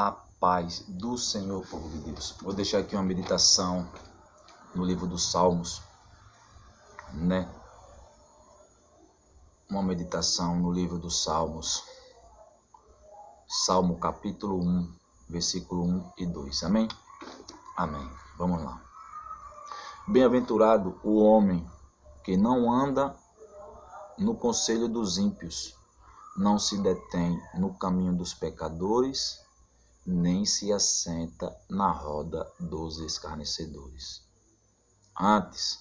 A paz do Senhor, povo de Deus. Vou deixar aqui uma meditação no livro dos Salmos, né? Uma meditação no livro dos Salmos. Salmo capítulo 1, versículo 1 e 2. Amém? Amém. Vamos lá. Bem-aventurado o homem que não anda no conselho dos ímpios, não se detém no caminho dos pecadores, nem se assenta na roda dos escarnecedores. Antes,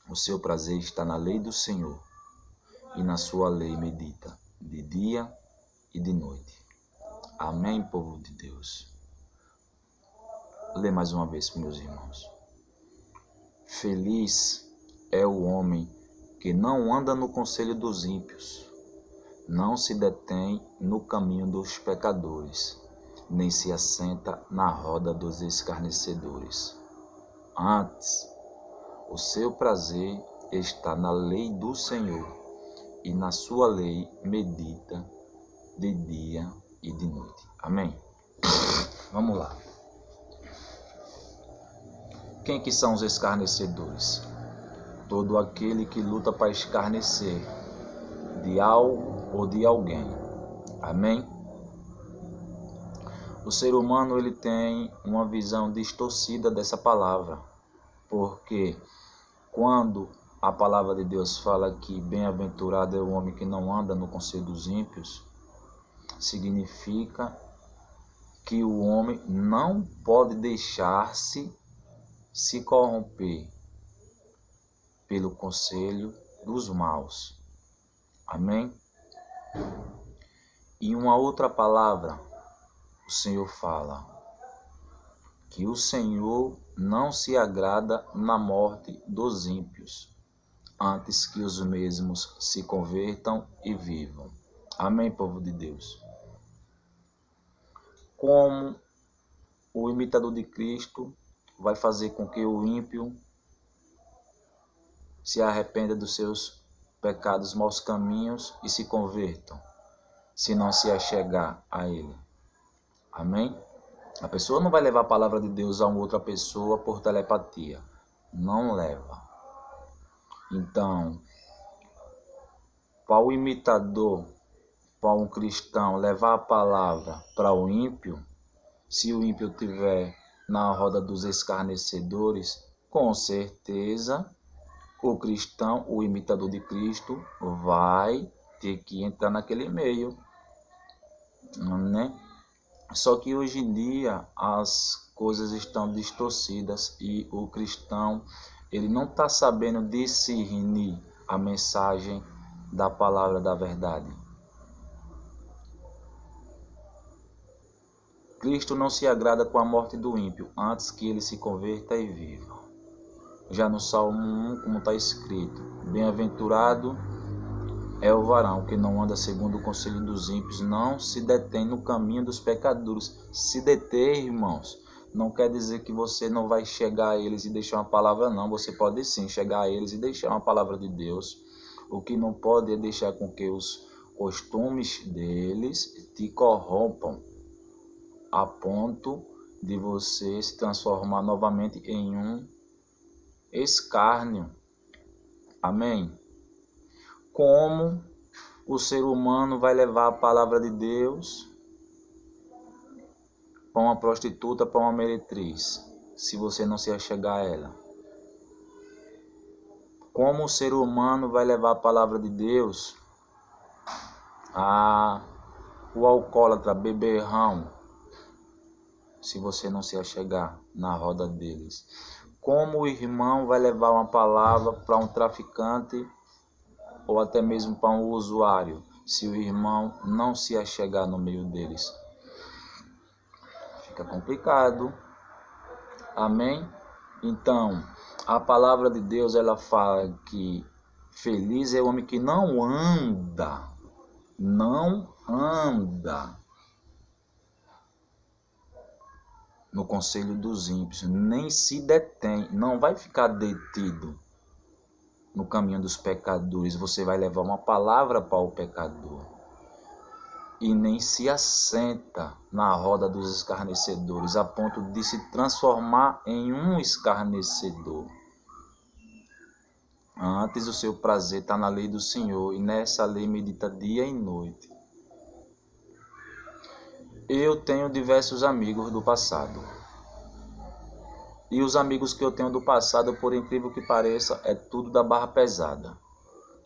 o seu prazer está na lei do Senhor, e na sua lei medita, de dia e de noite. Amém, povo de Deus. Lê mais uma vez, meus irmãos. Feliz é o homem que não anda no conselho dos ímpios, não se detém no caminho dos pecadores, nem se assenta na roda dos escarnecedores. Antes, o seu prazer está na lei do Senhor, e na sua lei medita de dia e de noite. Amém? Vamos lá. Quem que são os escarnecedores? Todo aquele que luta para escarnecer de algo ou de alguém. Amém? O ser humano ele tem uma visão distorcida dessa palavra, porque quando a palavra de Deus fala que bem-aventurado é o homem que não anda no conselho dos ímpios, significa que o homem não pode deixar-se se corromper pelo conselho dos maus. Amém? E uma outra palavra, o Senhor fala que o Senhor não se agrada na morte dos ímpios, antes que os mesmos se convertam e vivam. Amém, povo de Deus? Como o imitador de Cristo vai fazer com que o ímpio se arrependa dos seus pecados, maus caminhos e se convertam, se não se achegar a Ele? Amém? A pessoa não vai levar a palavra de Deus a uma outra pessoa por telepatia. Não leva. Então, para o imitador, para um cristão levar a palavra para o ímpio, se o ímpio estiver na roda dos escarnecedores, com certeza o cristão, o imitador de Cristo, vai ter que entrar naquele meio, né? Só que hoje em dia as coisas estão distorcidas e o cristão ele não está sabendo discernir a mensagem da palavra da verdade. Cristo não se agrada com a morte do ímpio, antes que ele se converta e viva. Já no Salmo 1, como está escrito, bem-aventurado é o varão que não anda segundo o conselho dos ímpios, não se detém no caminho dos pecadores. Se deter, irmãos, não quer dizer que você não vai chegar a eles e deixar uma palavra, não. Você pode sim chegar a eles e deixar uma palavra de Deus. O que não pode é deixar com que os costumes deles te corrompam, a ponto de você se transformar novamente em um escárnio. Amém? Como o ser humano vai levar a palavra de Deus para uma prostituta, para uma meretriz, se você não se achegar a ela? Como o ser humano vai levar a palavra de Deus a o alcoólatra, beberrão, se você não se achegar na roda deles? Como o irmão vai levar uma palavra para um traficante ou até mesmo para um usuário, se o irmão não se achegar no meio deles? Fica complicado. Amém? Então, a palavra de Deus ela fala que feliz é o homem que não anda no conselho dos ímpios, nem se detém, não vai ficar detido no caminho dos pecadores. Você vai levar uma palavra para o pecador. e nem se assenta na roda dos escarnecedores, a ponto de se transformar em um escarnecedor. Antes o seu prazer está na lei do Senhor, e nessa lei medita dia e noite. Eu tenho diversos amigos do passado. E os amigos que eu tenho do passado, por incrível que pareça, é tudo da barra pesada.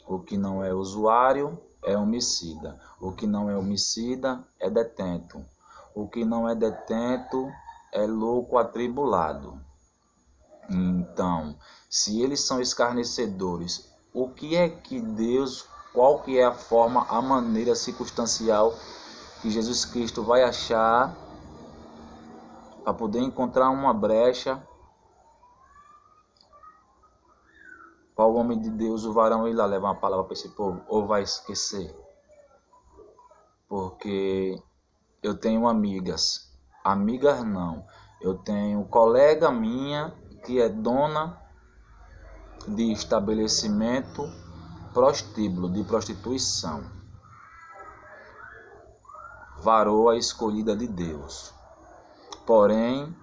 O que não é usuário é homicida. O que não é homicida é detento. O que não é detento é louco atribulado. Então, se eles são escarnecedores, o que é que Deus, qual que é a forma, a maneira circunstancial que Jesus Cristo vai achar para poder encontrar uma brecha para o homem de Deus, o varão, ir lá levar uma palavra para esse povo? Ou vai esquecer? Porque eu tenho amigas não, eu tenho colega minha que é dona de estabelecimento prostíbulo, de prostituição, varoa escolhida de Deus. Porém,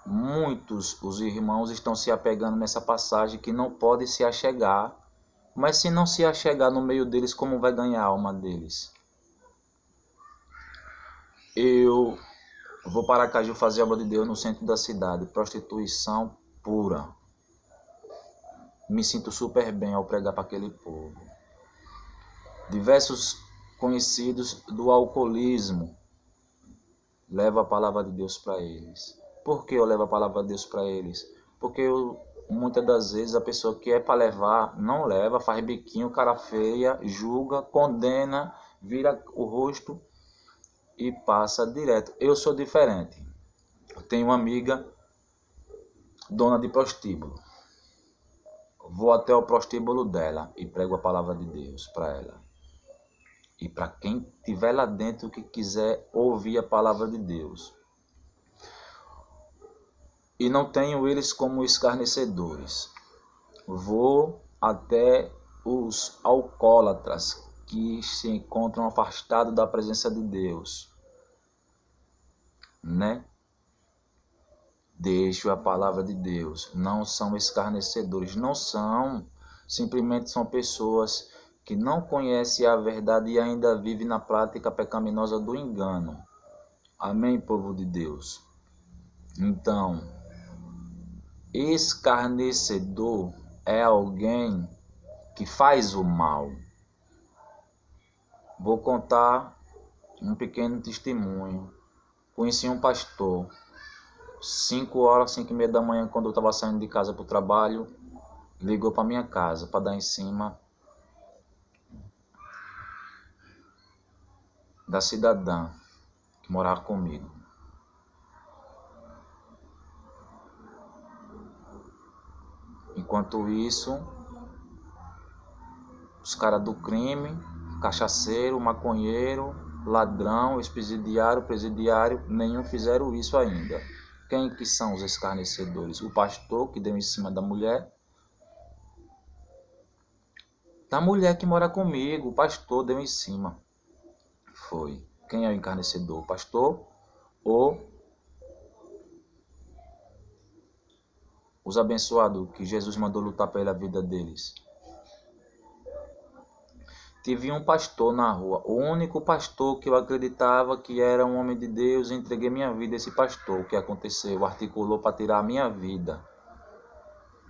muitos os irmãos estão se apegando nessa passagem que não pode se achegar, mas se não se achegar no meio deles, como vai ganhar a alma deles? Eu vou para Aracaju fazer a obra de Deus no centro da cidade, prostituição pura. Me sinto super bem ao pregar para aquele povo. Diversos conhecidos do alcoolismo levam a palavra de Deus para eles. Por que eu levo a palavra de Deus para eles? Porque muitas das vezes a pessoa que é para levar, não leva, faz biquinho, cara feia, julga, condena, vira o rosto e passa direto. Eu sou diferente. Eu tenho uma amiga dona de prostíbulo. Vou até o prostíbulo dela e prego a palavra de Deus para ela. E para quem estiver lá dentro que quiser ouvir a palavra de Deus. E não tenho eles como escarnecedores. Vou até os alcoólatras que se encontram afastados da presença de Deus, né? Deixo a palavra de Deus. Não são escarnecedores, não são. Simplesmente são pessoas que não conhecem a verdade e ainda vivem na prática pecaminosa do engano. Amém, povo de Deus? Então, escarnecedor é alguém que faz o mal. Vou contar um pequeno testemunho. Conheci um pastor, 5 horas, 5 e meia da manhã, quando eu estava saindo de casa para o trabalho, ligou para minha casa para dar em cima da cidadã que morava comigo. Enquanto isso, os caras do crime, cachaceiro, maconheiro, ladrão, presidiário, nenhum fizeram isso ainda. Quem que são os escarnecedores? O pastor que deu em cima da mulher que mora comigo, o pastor deu em cima. Foi. Quem é o encarnecedor? O pastor ou os abençoados que Jesus mandou lutar pela vida deles? Tive um pastor na rua, o único pastor que eu acreditava que era um homem de Deus, entreguei minha vida a esse pastor. O que aconteceu? Articulou para tirar a minha vida.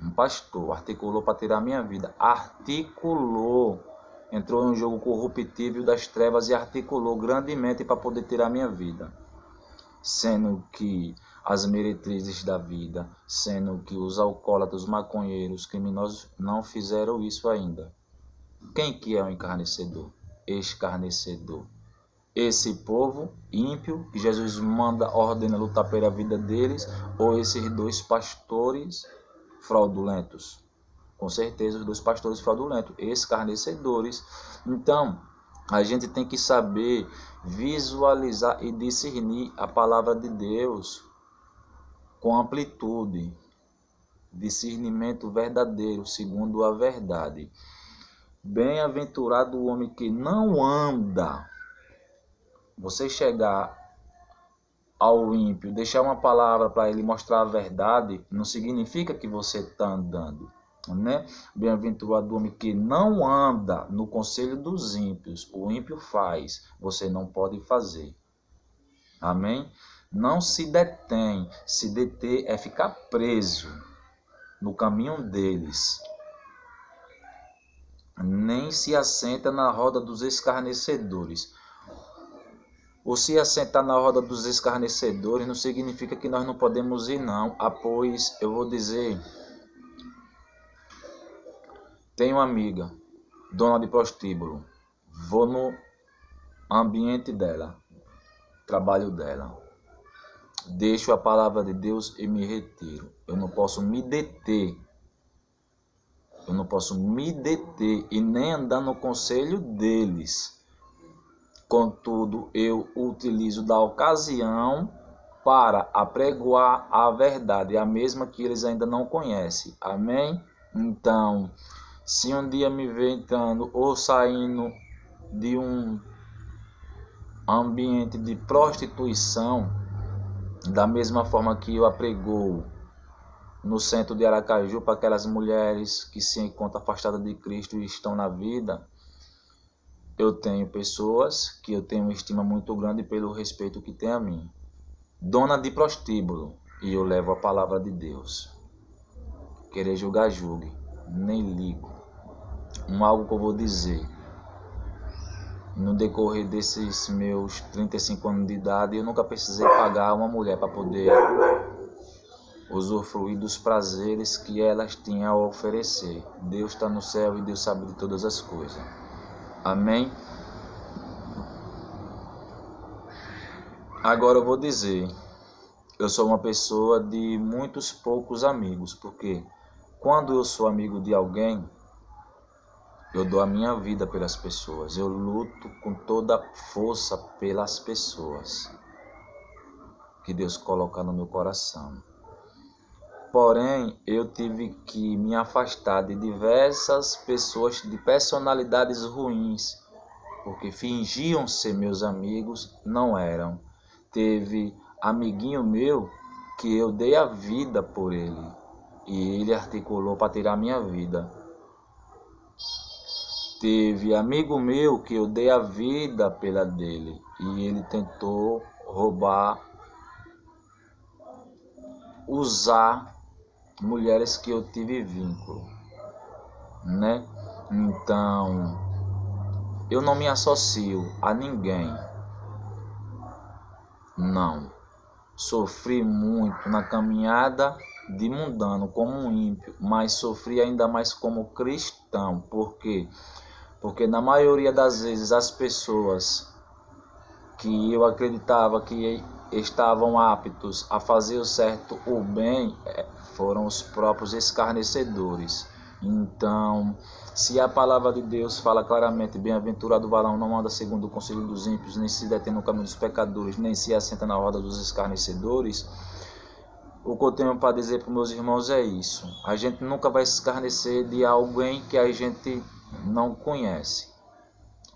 Um pastor articulou para tirar a minha vida. Articulou. Entrou em um jogo corruptível das trevas e articulou grandemente para poder tirar a minha vida. Sendo que as meretrizes da vida, sendo que os alcoólatras, os maconheiros, os criminosos não fizeram isso ainda. Quem que é o encarnecedor? Escarnecedor. Esse povo ímpio que Jesus ordena lutar pela vida deles, ou esses dois pastores fraudulentos? Com certeza os dois pastores fraudulentos, escarnecedores. Então, a gente tem que saber visualizar e discernir a palavra de Deus com amplitude. Discernimento verdadeiro, segundo a verdade. Bem-aventurado o homem que não anda você chegar ao ímpio, deixar uma palavra para ele mostrar a verdade, não significa que você está andando, né? Bem-aventurado o homem que não anda no conselho dos ímpios. O ímpio faz, você não pode fazer. Amém? Não se detém. Se deter é ficar preso no caminho deles. Nem se assenta na roda dos escarnecedores. Ou se assentar na roda dos escarnecedores não significa que nós não podemos ir, não. Pois eu vou dizer, tenho uma amiga, dona de prostíbulo, vou no ambiente dela, trabalho dela, deixo a palavra de Deus e me retiro. Eu não posso me deter. Eu não posso me deter e nem andar no conselho deles. Contudo, eu utilizo da ocasião para apregoar a verdade, a mesma que eles ainda não conhecem. Amém? Então, se um dia me ver entrando ou saindo de um ambiente de prostituição, da mesma forma que eu apregoo no centro de Aracaju para aquelas mulheres que se encontram afastadas de Cristo e estão na vida, eu tenho pessoas que eu tenho uma estima muito grande pelo respeito que tem a mim. Dona de prostíbulo, e eu levo a palavra de Deus. Querer julgar, julgue, nem ligo. Algo que eu vou dizer. No decorrer desses meus 35 anos de idade, eu nunca precisei pagar uma mulher para poder usufruir dos prazeres que elas tinham a oferecer. Deus está no céu e Deus sabe de todas as coisas. Amém? Agora eu vou dizer, eu sou uma pessoa de muitos poucos amigos, porque quando eu sou amigo de alguém, eu dou a minha vida pelas pessoas, eu luto com toda a força pelas pessoas que Deus coloca no meu coração. Porém, eu tive que me afastar de diversas pessoas de personalidades ruins, porque fingiam ser meus amigos, não eram. Teve amiguinho meu que eu dei a vida por ele, e ele articulou para tirar minha vida. Teve amigo meu que eu dei a vida pela dele, e ele tentou roubar, usar mulheres que eu tive vínculo, né? Então, eu não me associo a ninguém. Não. Sofri muito na caminhada de mundano como um ímpio, mas sofri ainda mais como cristão. Por quê? Porque na maioria das vezes as pessoas que eu acreditava que estavam aptos a fazer o certo, o bem, foram os próprios escarnecedores. Então, se a palavra de Deus fala claramente, bem-aventurado o varão não anda segundo o conselho dos ímpios, nem se detém no caminho dos pecadores, nem se assenta na roda dos escarnecedores, o que eu tenho para dizer para os meus irmãos é isso. A gente nunca vai escarnecer de alguém que a gente não conhece.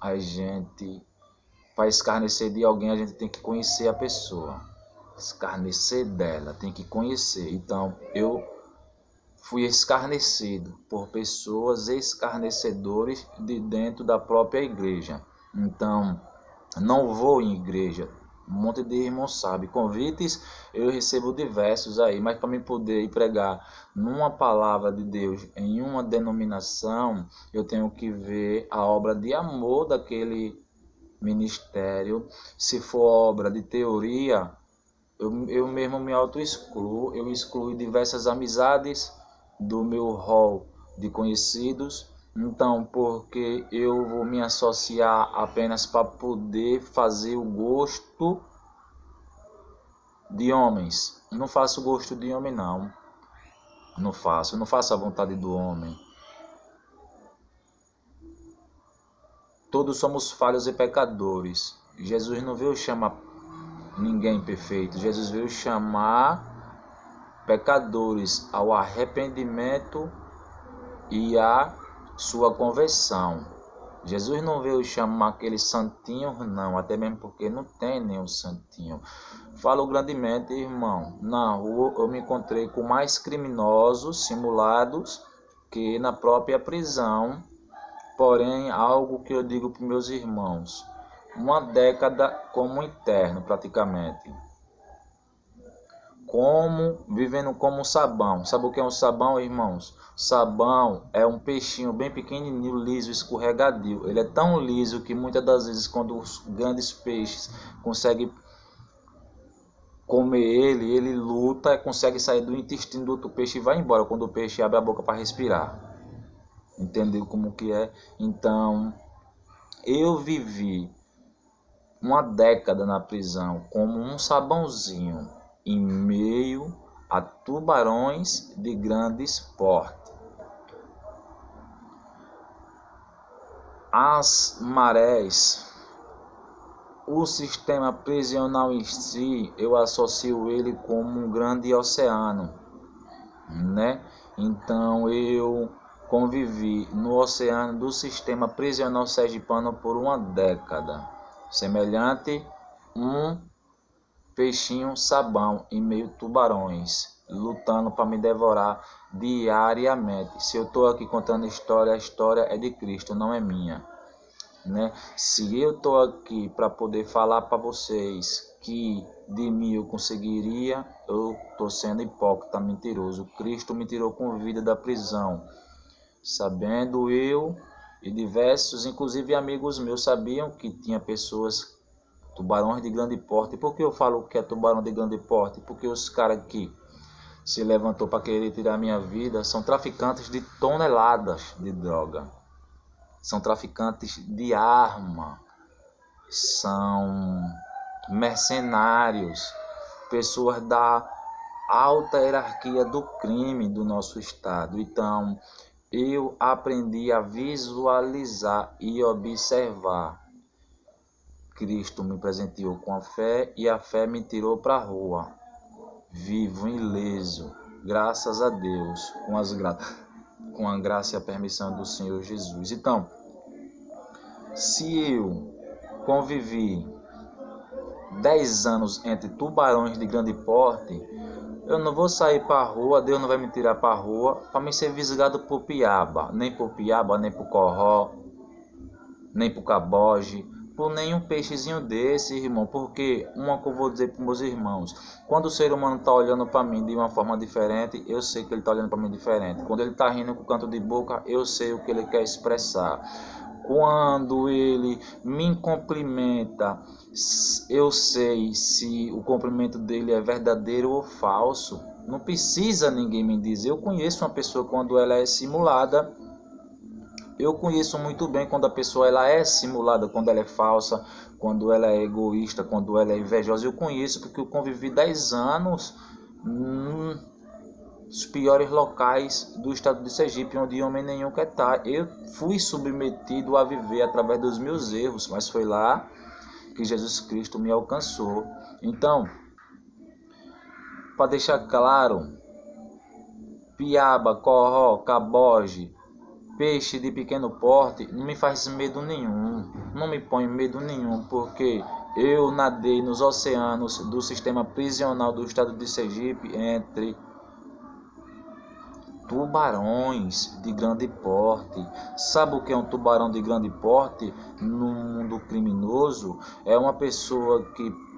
A gente vai escarnecer de alguém, a gente tem que conhecer a pessoa. Escarnecer dela, tem que conhecer. Então, eu fui escarnecido por pessoas escarnecedores de dentro da própria igreja. Então, não vou em igreja. Um monte de irmão sabe. Convites eu recebo diversos aí, mas para mim poder ir pregar numa palavra de Deus em uma denominação, eu tenho que ver a obra de amor daquele ministério. Se for obra de teoria, eu mesmo me auto-excluo. Eu excluo diversas amizades do meu rol de conhecidos. Então, porque eu vou me associar apenas para poder fazer o gosto de homens. Não faço gosto de homem, não. Não faço a vontade do homem. Todos somos falhos e pecadores. Jesus não veio chamar ninguém perfeito. Jesus veio chamar pecadores ao arrependimento e à sua conversão. Jesus não veio chamar aqueles santinhos, não, até mesmo porque não tem nenhum santinho. Falo grandemente, irmão, na rua eu me encontrei com mais criminosos simulados que na própria prisão. Porém, algo que eu digo para meus irmãos, uma década como interno praticamente. Vivendo como sabão. Sabe o que é um sabão, irmãos? Sabão é um peixinho bem pequenininho, liso, escorregadio. Ele é tão liso que muitas das vezes quando os grandes peixes conseguem comer ele luta, consegue sair do intestino do outro peixe e vai embora quando o peixe abre a boca para respirar. Entendeu como que é? Então, eu vivi uma década na prisão como um sabãozinho em meio a tubarões de grandes porte. As marés, o sistema prisional em si, eu associo ele como um grande oceano, né? Então eu convivi no oceano do sistema prisional sergipano por uma década, semelhante um peixinho sabão em meio a tubarões, lutando para me devorar diariamente. Se eu estou aqui contando a história é de Cristo, não é minha, né? Se eu estou aqui para poder falar para vocês que de mim eu conseguiria, eu estou sendo hipócrita, mentiroso. Cristo me tirou com vida da prisão, sabendo eu e diversos, inclusive amigos meus, sabiam que tinha pessoas, tubarões de grande porte. Por que eu falo que é tubarão de grande porte? Porque os caras que se levantou para querer tirar minha vida são traficantes de toneladas de droga, são traficantes de arma, são mercenários, pessoas da alta hierarquia do crime do nosso estado. Então, eu aprendi a visualizar e observar. Cristo me presenteou com a fé e a fé me tirou para a rua, vivo, ileso, graças a Deus, com a graça e a permissão do Senhor Jesus. Então, se eu convivi 10 anos entre tubarões de grande porte, eu não vou sair para a rua, Deus não vai me tirar para a rua para me ser visgado por piaba, nem por corró, nem por caboge, por nenhum peixezinho desse, irmão. Porque uma que eu vou dizer para meus irmãos, quando o ser humano está olhando para mim de uma forma diferente, eu sei que ele está olhando para mim diferente. Quando ele está rindo com o canto de boca, eu sei o que ele quer expressar. Quando ele me cumprimenta, eu sei se o cumprimento dele é verdadeiro ou falso. Não precisa ninguém me dizer. Eu conheço uma pessoa quando ela é simulada. Eu conheço muito bem quando a pessoa ela é simulada, quando ela é falsa, quando ela é egoísta, quando ela é invejosa. Eu conheço porque eu convivi 10 anos nos piores locais do estado de Sergipe, onde homem nenhum quer estar. Eu fui submetido a viver através dos meus erros, mas foi lá que Jesus Cristo me alcançou. Então, para deixar claro, piaba, corró, caboge, peixe de pequeno porte, não me faz medo nenhum, não me põe medo nenhum, porque eu nadei nos oceanos do sistema prisional do estado de Sergipe entre tubarões de grande porte. Sabe o que é um tubarão de grande porte no mundo criminoso? É uma pessoa que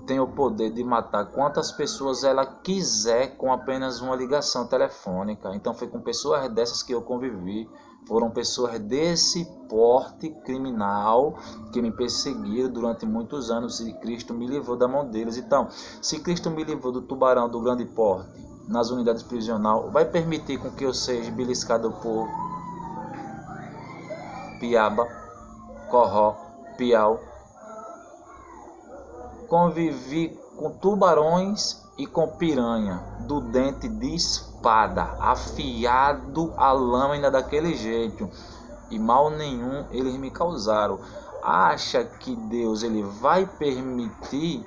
tem o poder de matar quantas pessoas ela quiser com apenas uma ligação telefônica. Então foi com pessoas dessas que eu convivi. Foram pessoas desse porte criminal que me perseguiram durante muitos anos e Cristo me livrou da mão deles. Então, se Cristo me livrou do tubarão do grande porte nas unidades prisionais, vai permitir com que eu seja beliscado por piaba, corró, piau. Convivi com tubarões e com piranha do dente de espada, afiado a lâmina daquele jeito, e mal nenhum eles me causaram. Acha que Deus ele vai permitir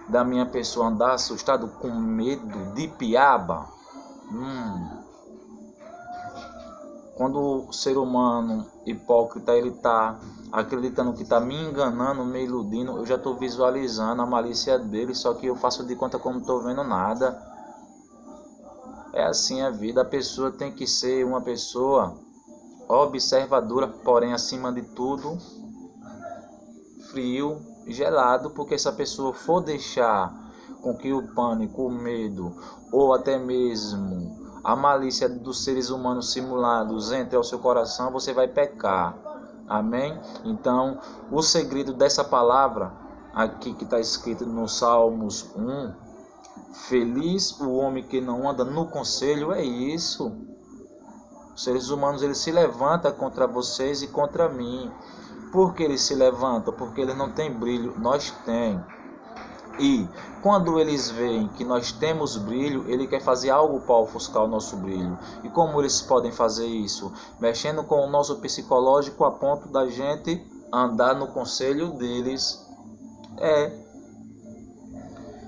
da minha pessoa andar assustado com medo de piaba? Quando o ser humano hipócrita, ele está acreditando que está me enganando, me iludindo, eu já estou visualizando a malícia dele, só que eu faço de conta como não estou vendo nada. É assim a vida. A pessoa tem que ser uma pessoa observadora, porém acima de tudo frio e gelado, porque se a pessoa for deixar com que o pânico, o medo ou até mesmo a malícia dos seres humanos simulados entre ao seu coração, você vai pecar. Amém? Então, o segredo dessa palavra aqui que está escrito no Salmos 1, feliz o homem que não anda no conselho, é isso. Os seres humanos, eles se levantam contra vocês e contra mim. Por que eles se levantam? Porque eles não têm brilho, nós temos. E quando eles veem que nós temos brilho, ele quer fazer algo para ofuscar o nosso brilho. E como eles podem fazer isso? Mexendo com o nosso psicológico a ponto da gente andar no conselho deles.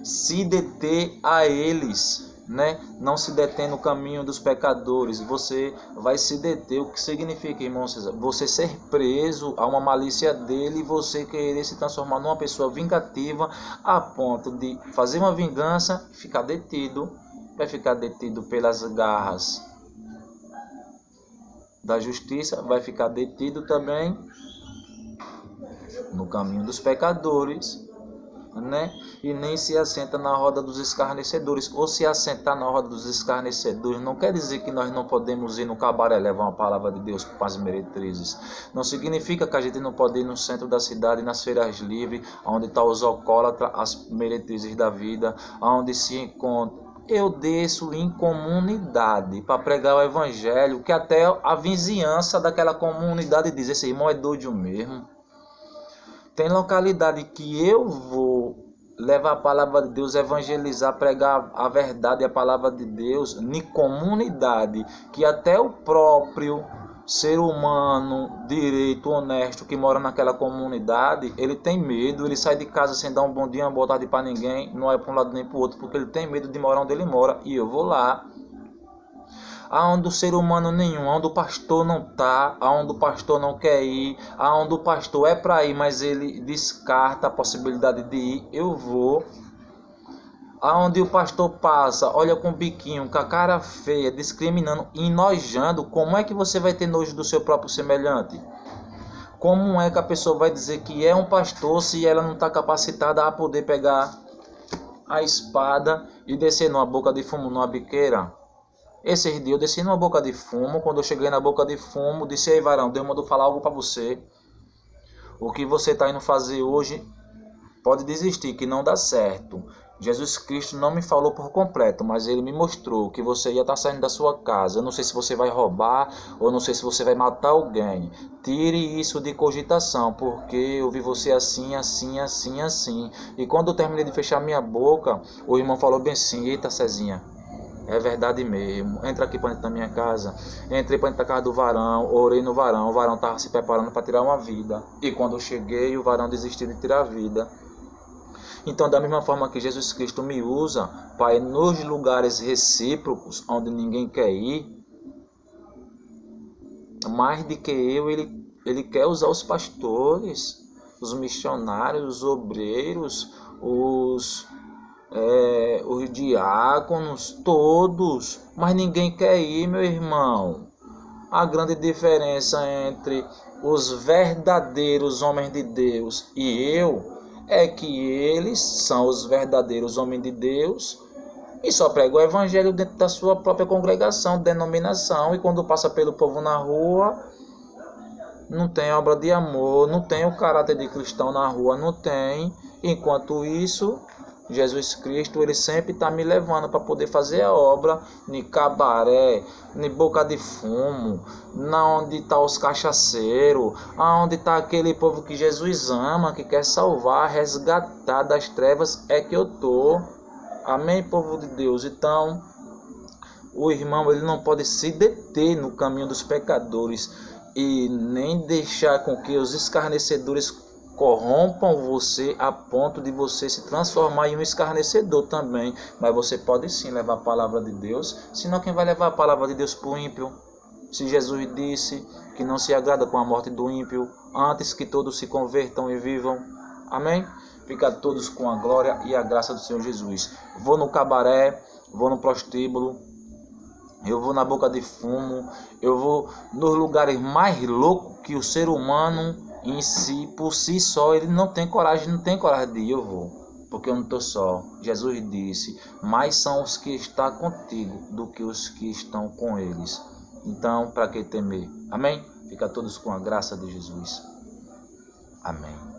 Se deter a eles, né? Não se deter no caminho dos pecadores. Você vai se deter. O que significa, irmãos? Você ser preso a uma malícia dele e você querer se transformar numa pessoa vingativa a ponto de fazer uma vingança, ficar detido. Vai ficar detido pelas garras da justiça, vai ficar detido também no caminho dos pecadores, né? E nem se assenta na roda dos escarnecedores. Ou se assentar na roda dos escarnecedores não quer dizer que nós não podemos ir no cabaré levar uma palavra de Deus para as meretrizes. Não significa que a gente não pode ir no centro da cidade, nas feiras livres, onde estão os alcoólatras, as meretrizes da vida, onde se encontra. Eu desço em comunidade para pregar o evangelho, que até a vizinhança daquela comunidade diz: esse irmão é doido mesmo. Tem localidade que eu vou levar a palavra de Deus, evangelizar, pregar a verdade e a palavra de Deus em comunidade, que até o próprio ser humano direito, honesto, que mora naquela comunidade, ele tem medo, ele sai de casa sem dar um bom dia, uma boa tarde para ninguém, não é para um lado nem para o outro, porque ele tem medo de morar onde ele mora, e eu vou lá. Aonde o ser humano nenhum, aonde o pastor não está, aonde o pastor não quer ir, aonde o pastor é para ir, mas ele descarta a possibilidade de ir, eu vou. Aonde o pastor passa, olha com o biquinho, com a cara feia, discriminando, enojando, como é que você vai ter nojo do seu próprio semelhante? Como é que a pessoa vai dizer que é um pastor se ela não está capacitada a poder pegar a espada e descer numa boca de fumo, numa biqueira? Esses dias eu desci numa boca de fumo. Quando eu cheguei na boca de fumo, disse: ei, varão, Deus mandou falar algo para você. O que você está indo fazer hoje, pode desistir, que não dá certo. Jesus Cristo não me falou por completo, mas ele me mostrou que você ia estar saindo da sua casa. Eu não sei se você vai roubar, ou não sei se você vai matar alguém. Tire isso de cogitação, porque eu vi você assim, assim, assim, assim. E quando eu terminei de fechar minha boca, o irmão falou bem assim: eita, Cezinha, é verdade mesmo. Entra aqui para dentro da minha casa. Entrei para dentro da casa do varão, orei no varão. O varão estava se preparando para tirar uma vida. E quando eu cheguei, o varão desistiu de tirar a vida. Então, da mesma forma que Jesus Cristo me usa para ir nos lugares recíprocos, onde ninguém quer ir, mais do que eu, ele quer usar os pastores, os missionários, os obreiros, os diáconos, todos, mas ninguém quer ir, meu irmão. A grande diferença entre os verdadeiros homens de Deus e eu é que eles são os verdadeiros homens de Deus e só pregam o evangelho dentro da sua própria congregação, denominação, e quando passa pelo povo na rua, não tem obra de amor, não tem o caráter de cristão na rua, não tem. Enquanto isso, Jesus Cristo, ele sempre está me levando para poder fazer a obra em cabaré, em boca de fumo, na onde está os cachaceiros, aonde está aquele povo que Jesus ama, que quer salvar, resgatar das trevas, é que eu estou. Amém, povo de Deus? Então, o irmão, ele não pode se deter no caminho dos pecadores e nem deixar com que os escarnecedores corrompam você a ponto de você se transformar em um escarnecedor também. Mas você pode sim levar a palavra de Deus, senão quem vai levar a palavra de Deus para o ímpio? Se Jesus disse que não se agrada com a morte do ímpio, antes que todos se convertam e vivam. Amém? Fica todos com a glória e a graça do Senhor Jesus. Vou no cabaré, vou no prostíbulo, eu vou na boca de fumo, eu vou nos lugares mais loucos que o ser humano em si, por si só, ele não tem coragem de ir, eu vou. Porque eu não estou só. Jesus disse, mais são os que estão contigo do que os que estão com eles. Então, para que temer? Amém? Fica todos com a graça de Jesus. Amém.